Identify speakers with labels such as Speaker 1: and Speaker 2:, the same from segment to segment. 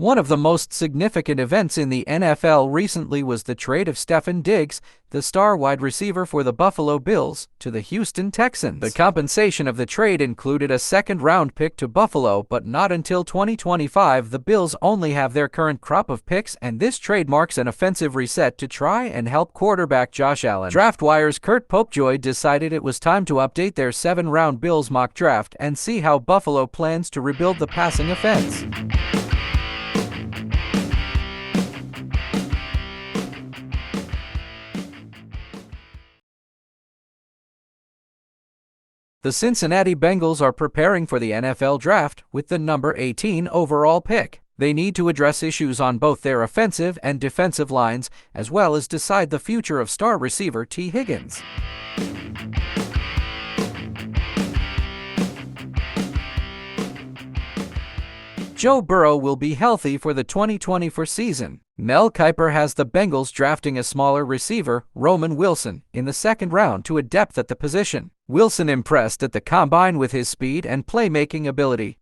Speaker 1: One of the most significant events in the NFL recently was the trade of Stefon Diggs, the star wide receiver for the Buffalo Bills, to the Houston Texans. The compensation of the trade included a second-round pick to Buffalo, but not until 2025. The Bills only have their current crop of picks, and this trade marks an offensive reset to try and help quarterback Josh Allen. DraftWire's Kurt Popejoy decided it was time to update their 7-round Bills mock draft and see how Buffalo plans to rebuild the passing offense. The Cincinnati Bengals are preparing for the NFL Draft with the number 18 overall pick. They need to address issues on both their offensive and defensive lines, as well as decide the future of star receiver T. Higgins. Joe Burrow will be healthy for the 2024 season. Mel Kiper has the Bengals drafting a smaller receiver, Roman Wilson, in the second round to a depth at the position. Wilson impressed at the combine with his speed and playmaking ability.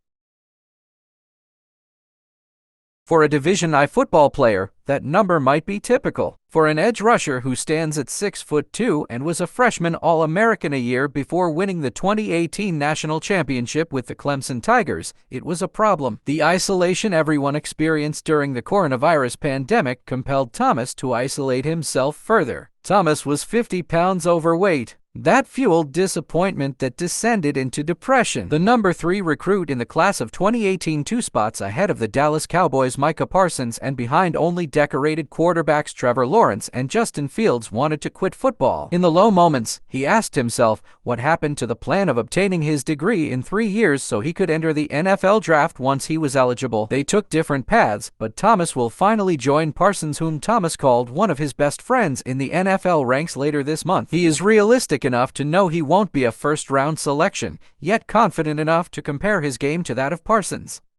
Speaker 1: For a Division I football player, that number might be typical. For an edge rusher who stands at 6'2" and was a freshman All-American a year before winning the 2018 national championship with the Clemson Tigers, it was a problem. The isolation everyone experienced during the coronavirus pandemic compelled Thomas to isolate himself further. Thomas was 50 pounds overweight. That fueled disappointment that descended into depression. The number 3 recruit in the class of 2018, 2 spots ahead of the Dallas Cowboys' Micah Parsons and behind only decorated quarterbacks Trevor Lawrence and Justin Fields, wanted to quit football. In the low moments, he asked himself what happened to the plan of obtaining his degree in 3 years so he could enter the NFL Draft once he was eligible. They took different paths, but Thomas will finally join Parsons, whom Thomas called one of his best friends, in the NFL ranks later this month. He is realistic enough to know he won't be a first-round selection, yet confident enough to compare his game to that of Parsons.